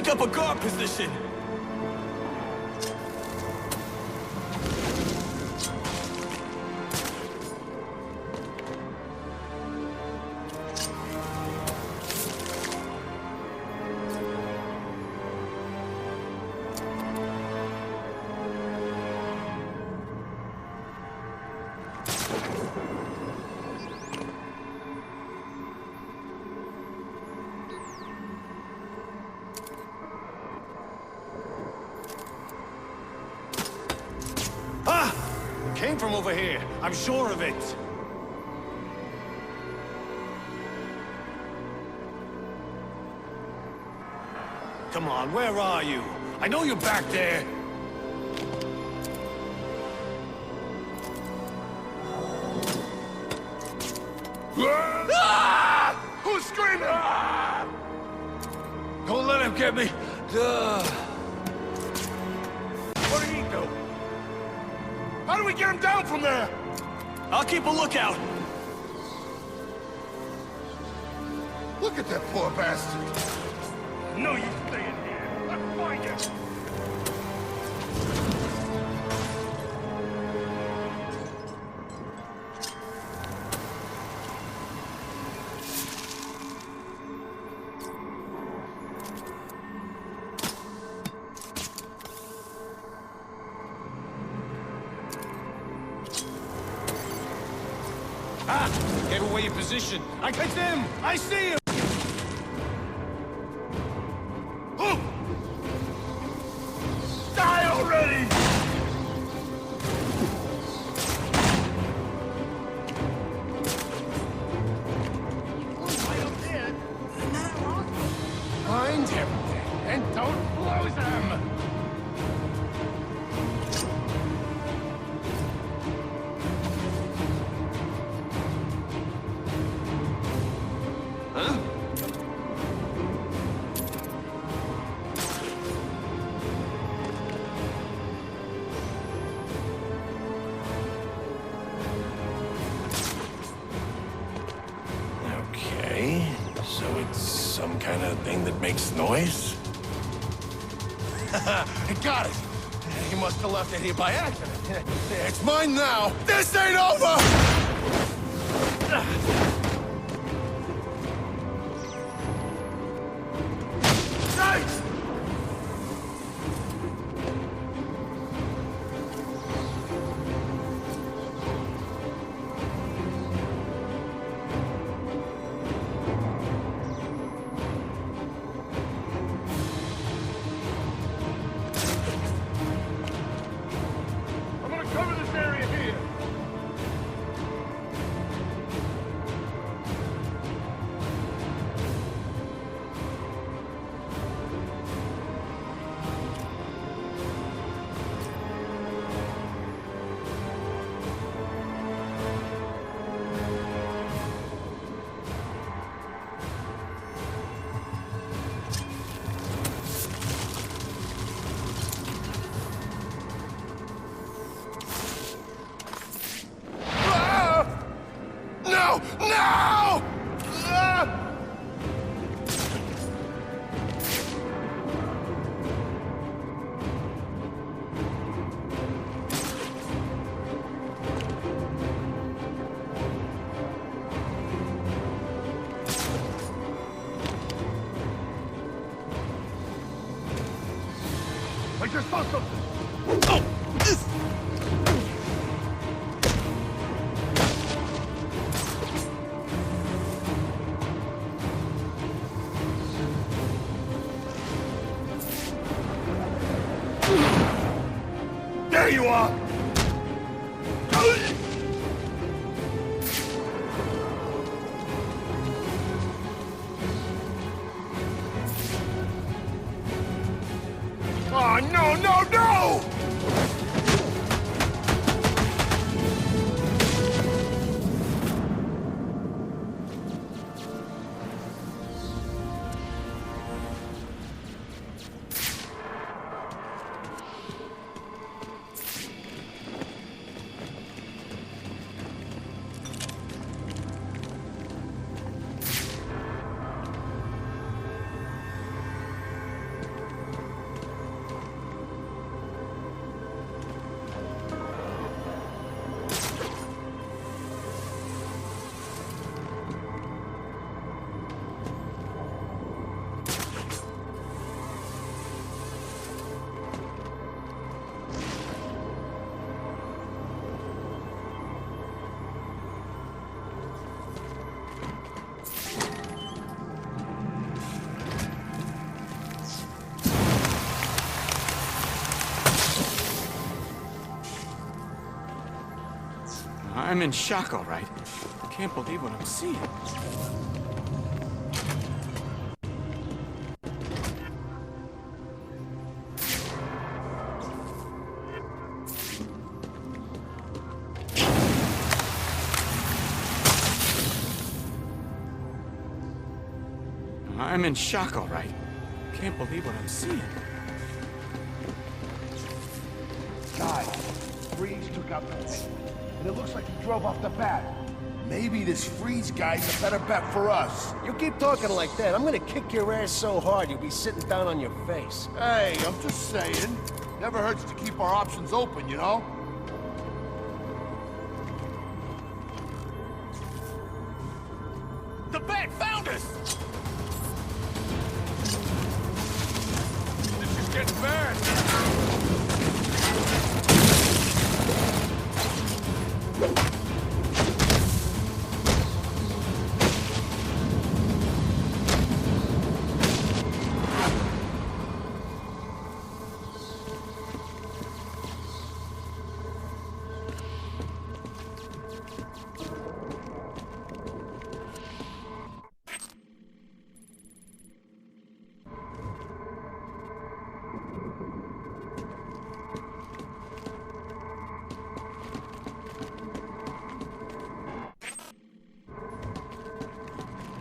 Take up a guard position! Came from over here. I'm sure of it. Come on, where are you? I know you're back there. Ah! Who's screaming? Ah! Don't let him get me. What did he do? How do we get him down from there? I'll keep a lookout. Look at that poor bastard. No, you stay in here. Let's find him. Ah! Gave away your position. I got him! I see him! Oh! Die already! Find him and don't lose him! So it's some kind of thing that makes noise? I got it! He must have left it here by accident. It's mine now! This ain't over! Nice! No! I just saw something! Oh! There you are! Oh, no, no, no! I'm in shock, all right. I can't believe what I'm seeing. I'm in shock, all right. Can't believe what I'm seeing. Guys, Freeze took out the tank, and it looks like he drove off the bat. Maybe this Freeze guy's a better bet for us. You keep talking like that, I'm gonna kick your ass so hard you'll be sitting down on your face. Hey, I'm just saying. Never hurts to keep our options open, you know? The bat found us! This is getting bad.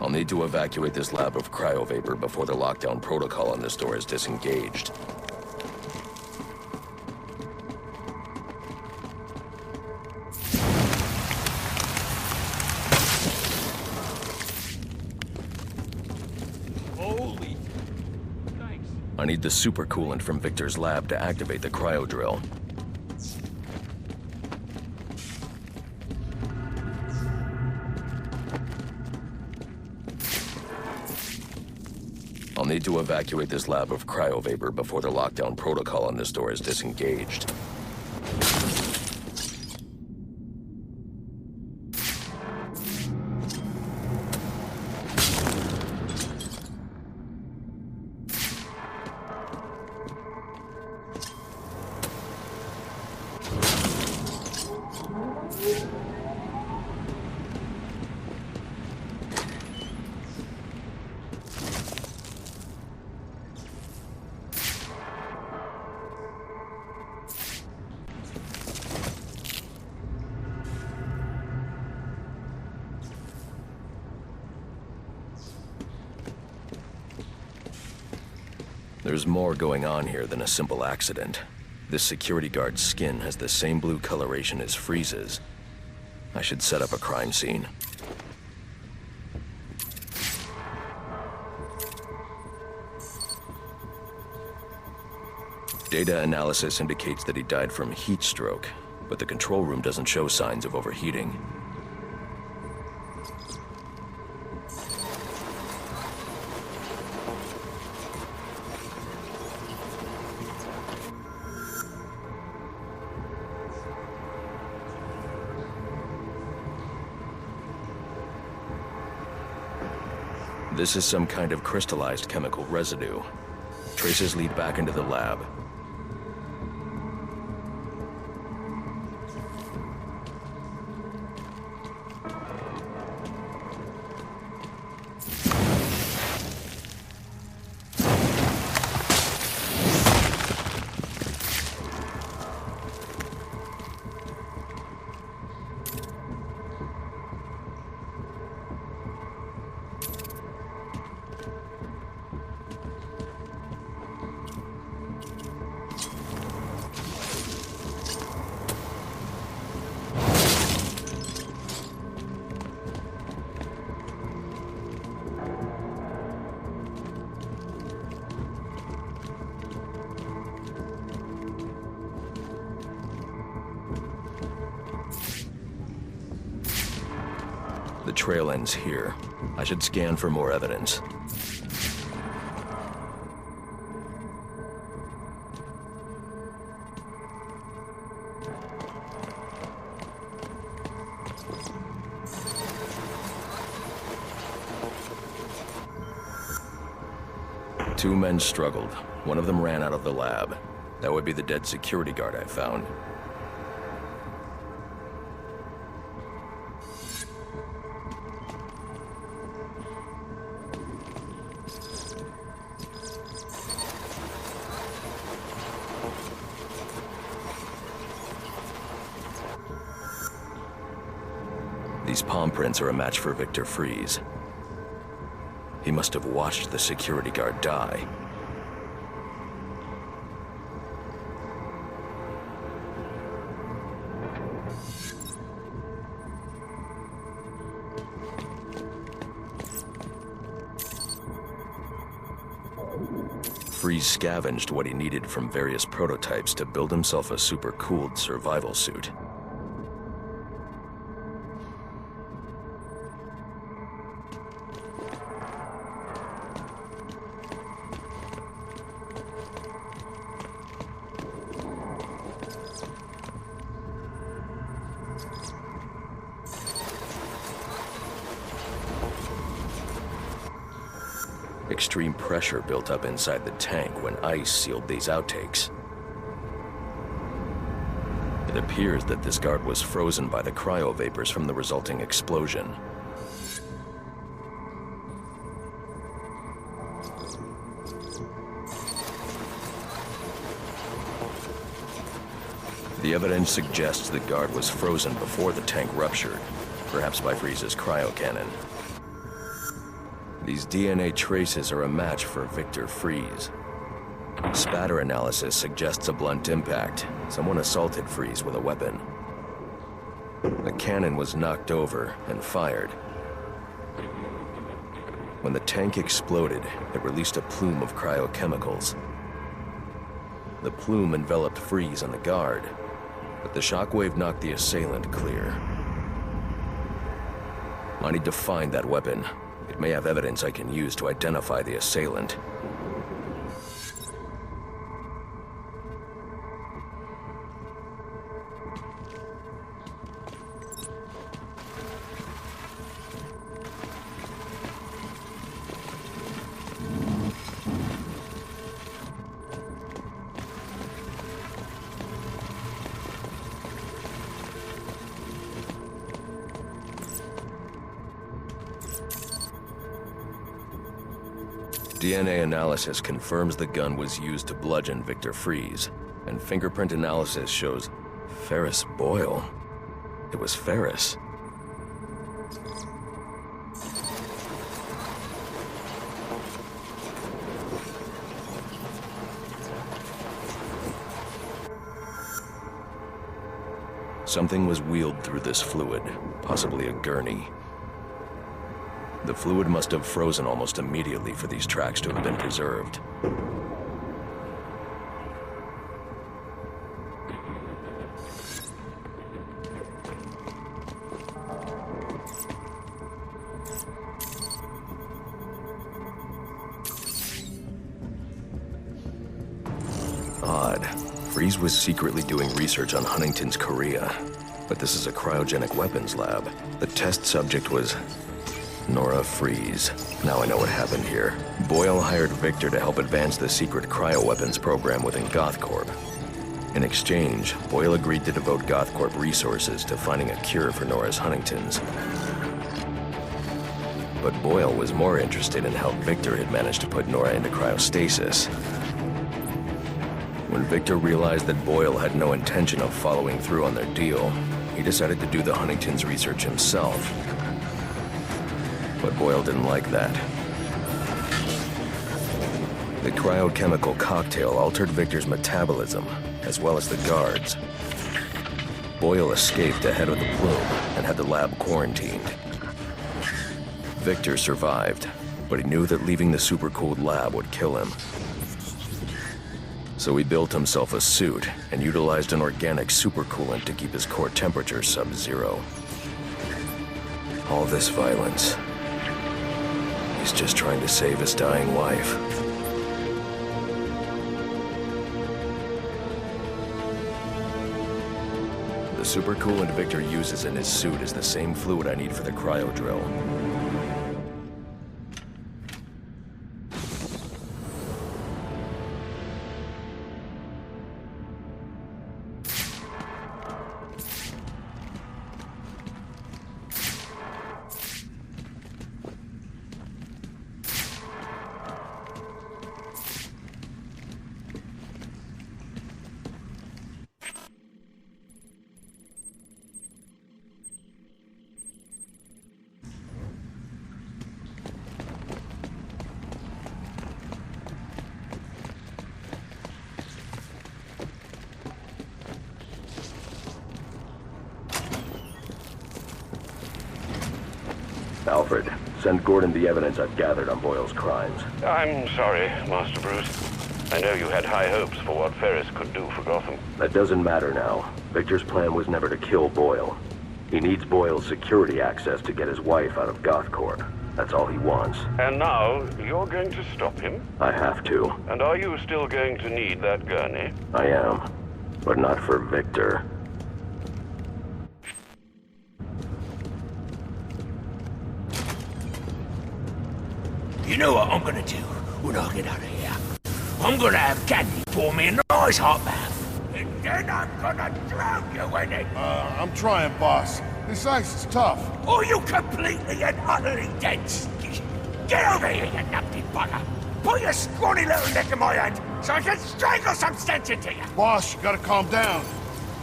I'll need to evacuate this lab of cryovapor before the lockdown protocol on this door is disengaged. Holy... Thanks. I need the supercoolant from Victor's lab to activate the cryo drill. I'll need to evacuate this lab of cryovapor before the lockdown protocol on this door is disengaged. There's more going on here than a simple accident. This security guard's skin has the same blue coloration as Freeze's. I should set up a crime scene. Data analysis indicates that he died from heat stroke, but the control room doesn't show signs of overheating. This is some kind of crystallized chemical residue. Traces lead back into the lab. The trail ends here. I should scan for more evidence. Two men struggled. One of them ran out of the lab. That would be the dead security guard I found. These palm prints are a match for Victor Fries. He must have watched the security guard die. Fries scavenged what he needed from various prototypes to build himself a super-cooled survival suit. Extreme pressure built up inside the tank when ice sealed these outtakes. It appears that this guard was frozen by the cryovapors from the resulting explosion. The evidence suggests the guard was frozen before the tank ruptured, perhaps by Fries's cryocannon. These DNA traces are a match for Victor Fries. Spatter analysis suggests a blunt impact. Someone assaulted Fries with a weapon. The cannon was knocked over and fired. When the tank exploded, it released a plume of cryochemicals. The plume enveloped Fries and the guard, but the shockwave knocked the assailant clear. I need to find that weapon. It may have evidence I can use to identify the assailant. DNA analysis confirms the gun was used to bludgeon Victor Fries, and fingerprint analysis shows Ferris Boyle. It was Ferris. Something was wheeled through this fluid, possibly a gurney. The fluid must have frozen almost immediately for these tracks to have been preserved. Odd. Fries was secretly doing research on Huntington's chorea, but this is a cryogenic weapons lab. The test subject was Nora Fries. Now I know what happened here. Boyle hired Victor to help advance the secret cryoweapons program within GothCorp. In exchange, Boyle agreed to devote GothCorp resources to finding a cure for Nora's Huntington's. But Boyle was more interested in how Victor had managed to put Nora into cryostasis. When Victor realized that Boyle had no intention of following through on their deal, he decided to do the Huntington's research himself. But Boyle didn't like that. The cryochemical cocktail altered Victor's metabolism, as well as the guards. Boyle escaped ahead of the plume and had the lab quarantined. Victor survived, but he knew that leaving the supercooled lab would kill him. So he built himself a suit and utilized an organic supercoolant to keep his core temperature sub-zero. All this violence. He's just trying to save his dying wife. The supercoolant Victor uses in his suit is the same fluid I need for the cryo drill. Alfred, send Gordon the evidence I've gathered on Boyle's crimes. I'm sorry, Master Bruce. I know you had high hopes for what Ferris could do for Gotham. That doesn't matter now. Victor's plan was never to kill Boyle. He needs Boyle's security access to get his wife out of GothCorp. That's all he wants. And now, you're going to stop him? I have to. And are you still going to need that gurney? I am. But not for Victor. You know what I'm gonna do when I get out of here? I'm gonna have Candy pour me a nice hot bath. And then I'm gonna drown you in it. I'm trying, boss. This ice is tough. Or you completely and utterly dense. Get over here, you numpty bugger. Put your scrawny little neck in my hand so I can strangle some sense into you. Boss, you gotta calm down.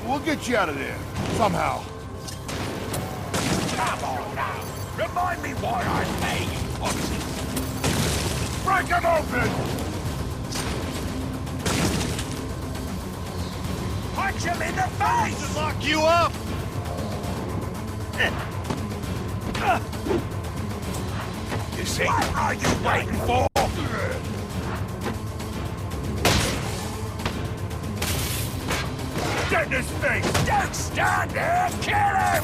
We'll get you out of there. Somehow. Come on now. Remind me why I'm paying you, Foxy. Break him open! Punch him in the face! Lock you up! You see? What are you waiting for? Get this thing! Don't stand there! Kill him!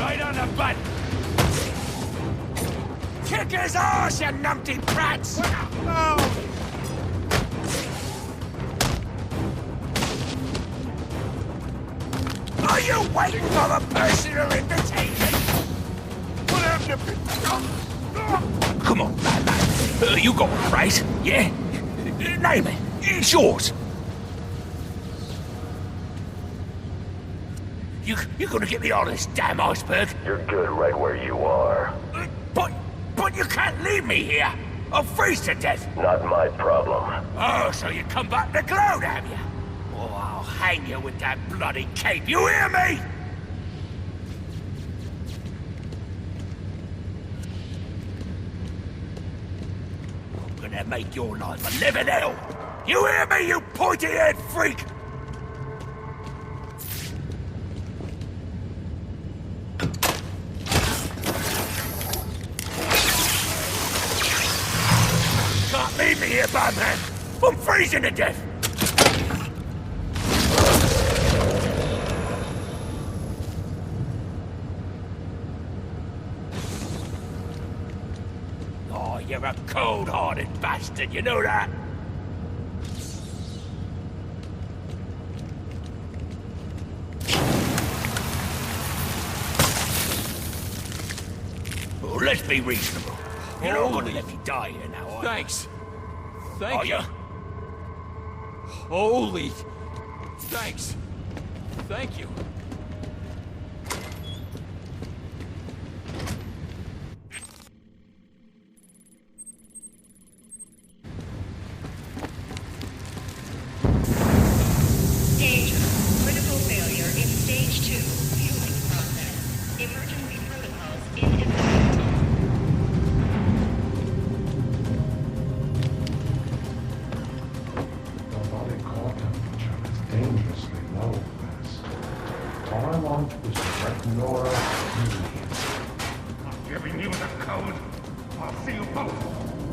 Right on the butt! Kick his ass, you numpty brats! Are you waiting for a personal invitation? What happened to... Come on, Batman. You got it, right? Yeah? Name it. It's yours. You're gonna get me on this damn iceberg? You're good right where you are. But you can't leave me here. I'll freeze to death. Not my problem. Oh, so you come back to gloat, have you? Oh, I'll hang you with that bloody cape. You hear me? I'm gonna make your life a living hell. You hear me, you pointy-head freak? Can't leave me here, Batman. I'm freezing to death. Oh, you're a cold-hearted bastard, you know that? Oh, let's be reasonable. You're not gonna let me die here now, are you? Thanks. Thank you. Are you? Holy... Thanks. Thank you. Danger. Critical failure in stage 2. Fueling process. Emergency protocols in effect. Your body core temperature is dangerously low, Wes. All I want is to let Nora breathe. I'm giving you the code. I'll see you both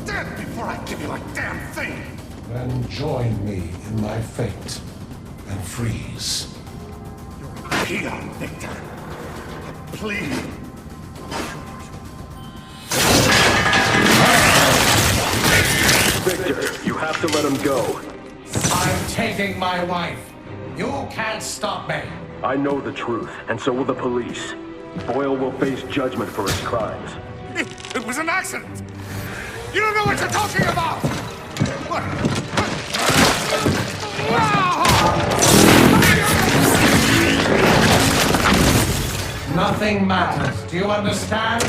dead before I give you a damn thing. Then join me in my fate and freeze. You're a peon, Victor. Please. Victor, you have to let him go. I'm taking my wife. You can't stop me. I know the truth, and so will the police. Boyle will face judgment for his crimes. It was an accident. You don't know what you're talking about. What? Nothing matters. Do you understand?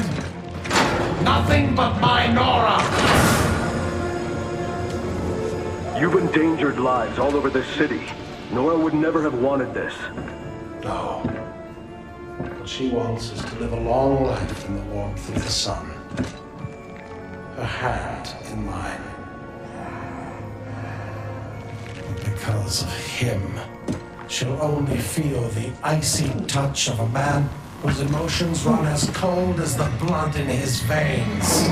Nothing but my Nora. You've endangered lives all over this city. Nora would never have wanted this. No. What she wants is to live a long life in the warmth of the sun. Her hand in mine. And because of him, she'll only feel the icy touch of a man whose emotions run as cold as the blood in his veins.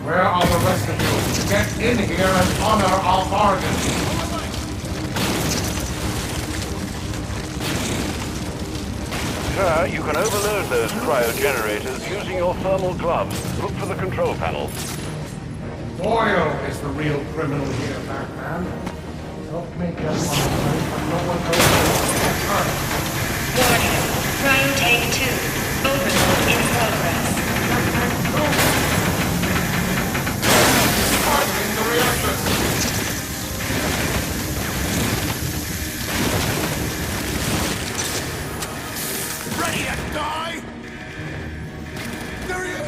Where are the rest of you? Get in here and honor our bargain. Sir, you can overload those cryogenerators using your thermal gloves. Look for the control panels. Boyle is the real criminal here, Batman. Help me get one right, but no one knows who get hurt. Warning. Cryo tank 2. Overload in progress. Fighting the reactors! Ready to die? There he is!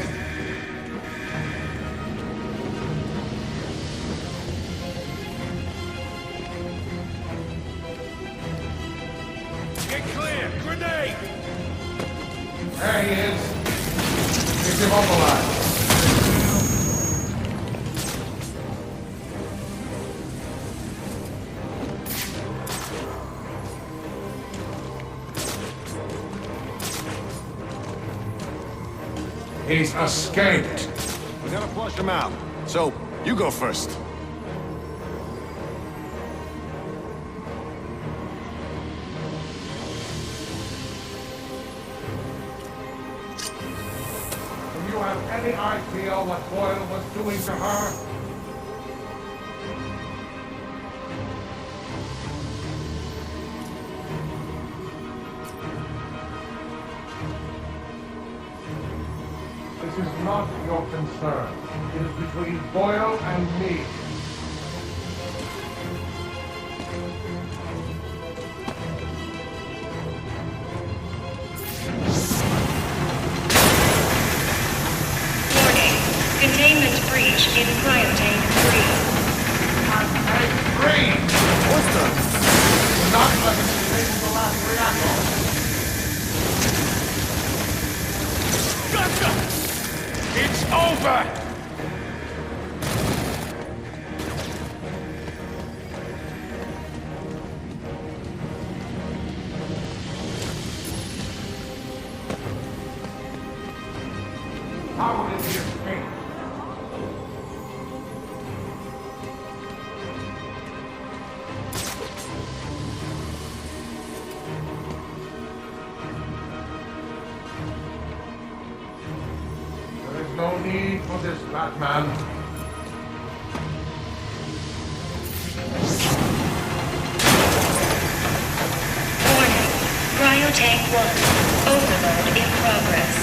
Get clear! Grenade! There he is. He's immobilized. He's escaped. We gotta flush him out. So, you go first. Do you have any idea what Boyle was doing to her? This is not your concern. It is between Boyle and me. Warning. Containment breach in cryotank 3. Hey, Green! What's the... Not let us disable the last reactor. Gotcha! It's over! How did he escape? There is no need for this, Batman. Warning. Cryotank 1. Overload in progress.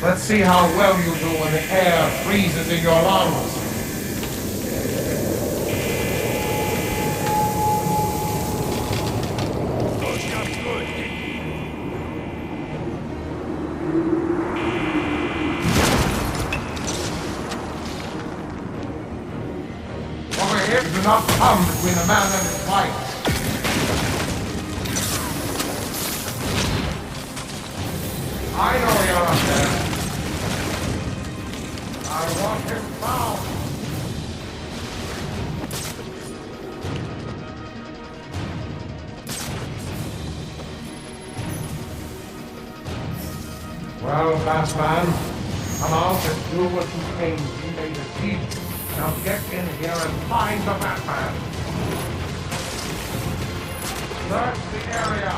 Let's see how well you do when the air freezes in your lungs. Over here, do not come between a man and his wife. I know you're up there. I want him found. Well, Batman, come out and do what you came to. You made a deed. Now get in here and find the Batman. Search the area.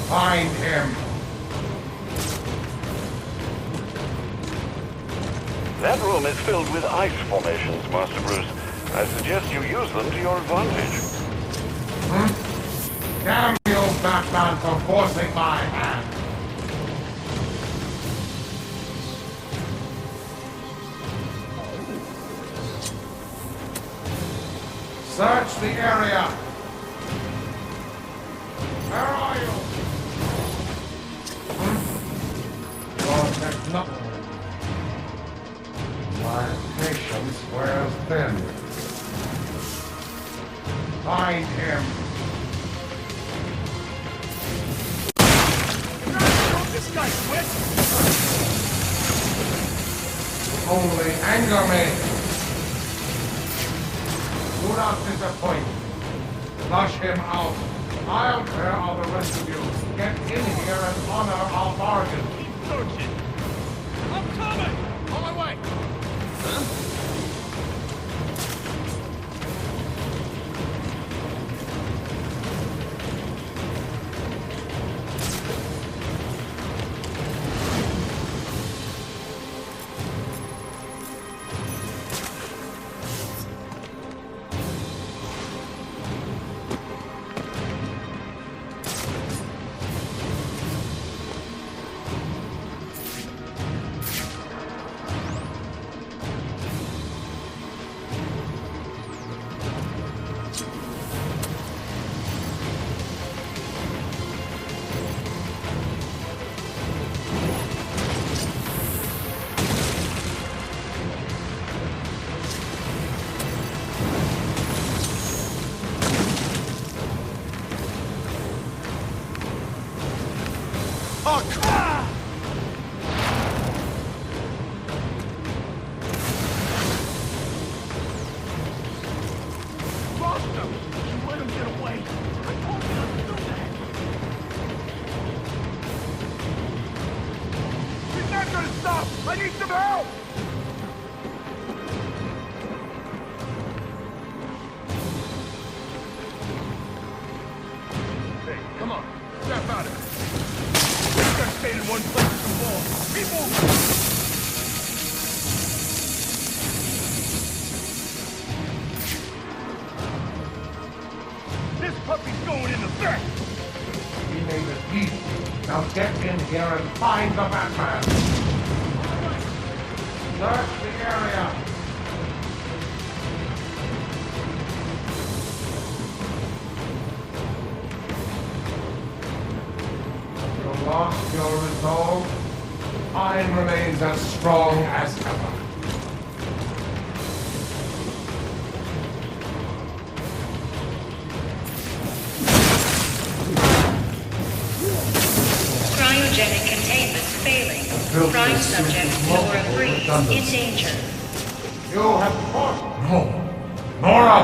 Find him. That room is filled with ice formations, Master Bruce. I suggest you use them to your advantage. Damn you, Batman, for forcing my hand. Search the area. Where are you? Your technology. My patience wears thin. Find him. This guy's wet! Only anger me. Do not disappoint. Flush him out. I'll clear out the rest of you. Get in here and honor our bargain. Keep searching! I'm coming! On my way! I need some help! Hey, come on. Snap out of it. We can't stay in one place too long. People! This puppy's going in the back! He made a peace. Now get in here and find the Batman! Search the area! You lost your resolve? Mine remains as strong as ever. Cryogenic containment failing. Prime subject Nora Freeze in danger. You have fought. No. Nora!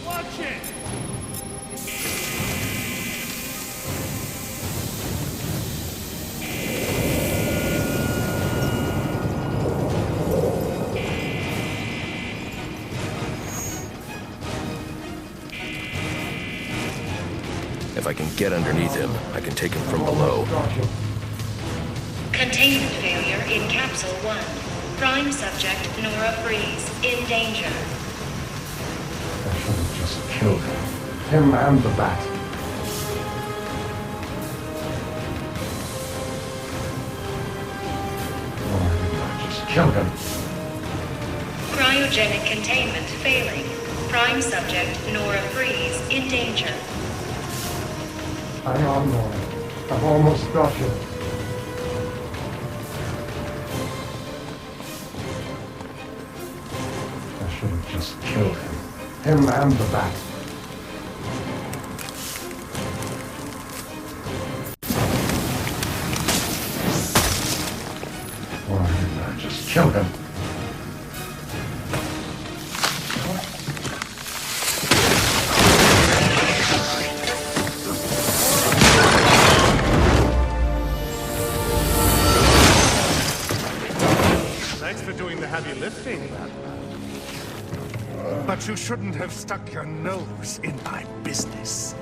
Watch it! If I can get underneath him, I can take him from below. Containment failure in Capsule 1. Prime subject Nora Freeze in danger. I should have just killed him. Him and the bat. Why didn't I just kill him? Cryogenic containment failing. Prime subject Nora Freeze in danger. Hang on, Nora. I've almost got you. I should have just killed him. Him and the bat. Why didn't I just kill him? Thanks for doing the heavy lifting, Batman. But you shouldn't have stuck your nose in my business.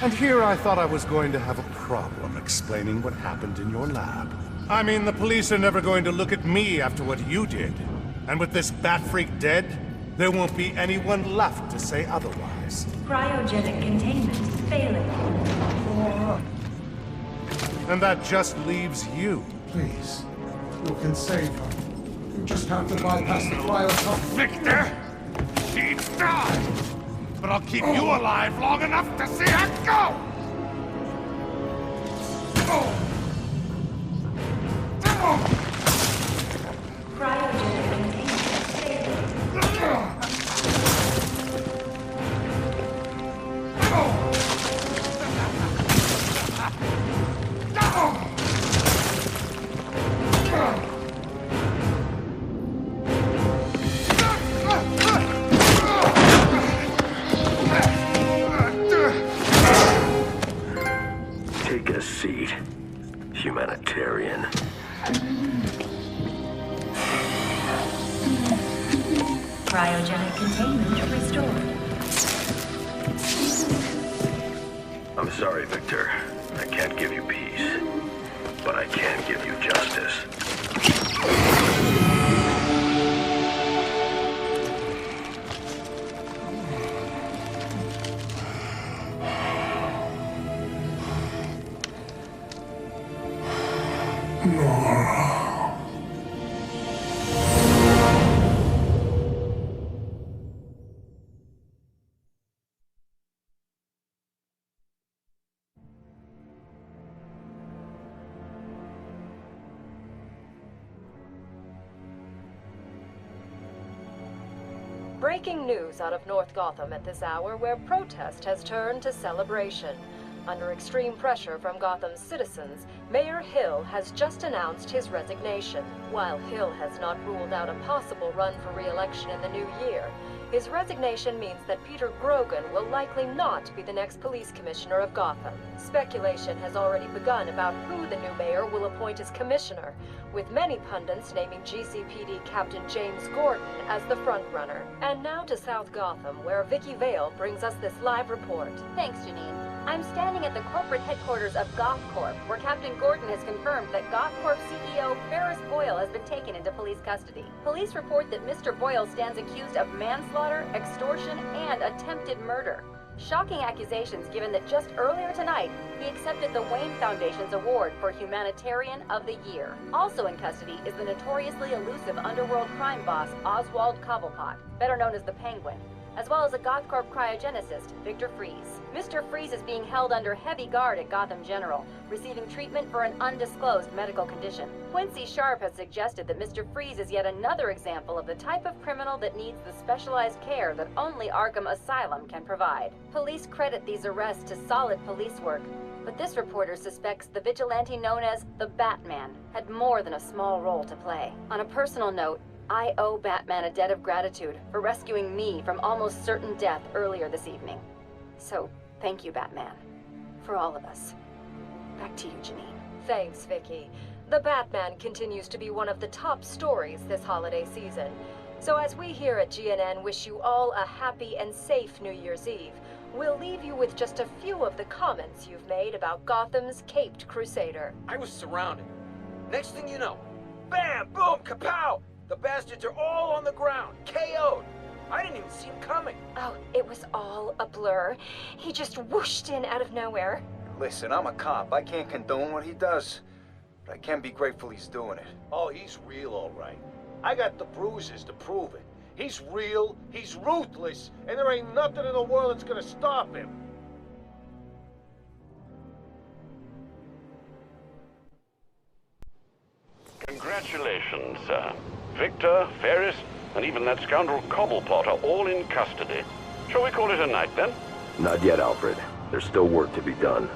And here I thought I was going to have a problem explaining what happened in your lab. I mean, the police are never going to look at me after what you did. And with this bat freak dead, there won't be anyone left to say otherwise. Cryogenic containment failing. And that just leaves you. Please. You can save her. You just have to bypass the cryo. Victor! She died! But I'll keep you alive long enough to see her go! Take a seat, Humanitarian. Cryogenic containment restored. I'm sorry, Victor. I can't give you peace, but I can give you justice. Breaking news out of North Gotham at this hour, where protest has turned to celebration. Under extreme pressure from Gotham's citizens, Mayor Hill has just announced his resignation. While Hill has not ruled out a possible run for re-election in the new year, his resignation means that Peter Grogan will likely not be the next police commissioner of Gotham. Speculation has already begun about who the new mayor will appoint as commissioner, with many pundits naming GCPD Captain James Gordon as the frontrunner. And now to South Gotham, where Vicky Vale brings us this live report. Thanks, Janine. I'm standing at the corporate headquarters of GothCorp, where Captain Gordon has confirmed that GothCorp CEO Ferris Boyle has been taken into police custody. Police report that Mr. Boyle stands accused of manslaughter, extortion, and attempted murder. Shocking accusations given that just earlier tonight, he accepted the Wayne Foundation's award for Humanitarian of the Year. Also in custody is the notoriously elusive underworld crime boss Oswald Cobblepot, better known as the Penguin, as well as a GothCorp cryogenicist, Victor Fries. Mr. Fries is being held under heavy guard at Gotham General, receiving treatment for an undisclosed medical condition. Quincy Sharp has suggested that Mr. Fries is yet another example of the type of criminal that needs the specialized care that only Arkham Asylum can provide. Police credit these arrests to solid police work, but this reporter suspects the vigilante known as the Batman had more than a small role to play. On a personal note, I owe Batman a debt of gratitude for rescuing me from almost certain death earlier this evening. So, thank you, Batman. For all of us. Back to you, Janine. Thanks, Vicky. The Batman continues to be one of the top stories this holiday season. So as we here at GNN wish you all a happy and safe New Year's Eve, we'll leave you with just a few of the comments you've made about Gotham's Caped Crusader. I was surrounded. Next thing you know, bam, boom, kapow! The bastards are all on the ground, KO'd. I didn't even see him coming. Oh, it was all a blur. He just whooshed in out of nowhere. Listen, I'm a cop. I can't condone what he does, but I can be grateful he's doing it. Oh, he's real, all right. I got the bruises to prove it. He's real, he's ruthless, and there ain't nothing in the world that's gonna stop him. Congratulations, sir. Victor, Ferris, and even that scoundrel Cobblepot are all in custody. Shall we call it a night, then? Not yet, Alfred. There's still work to be done.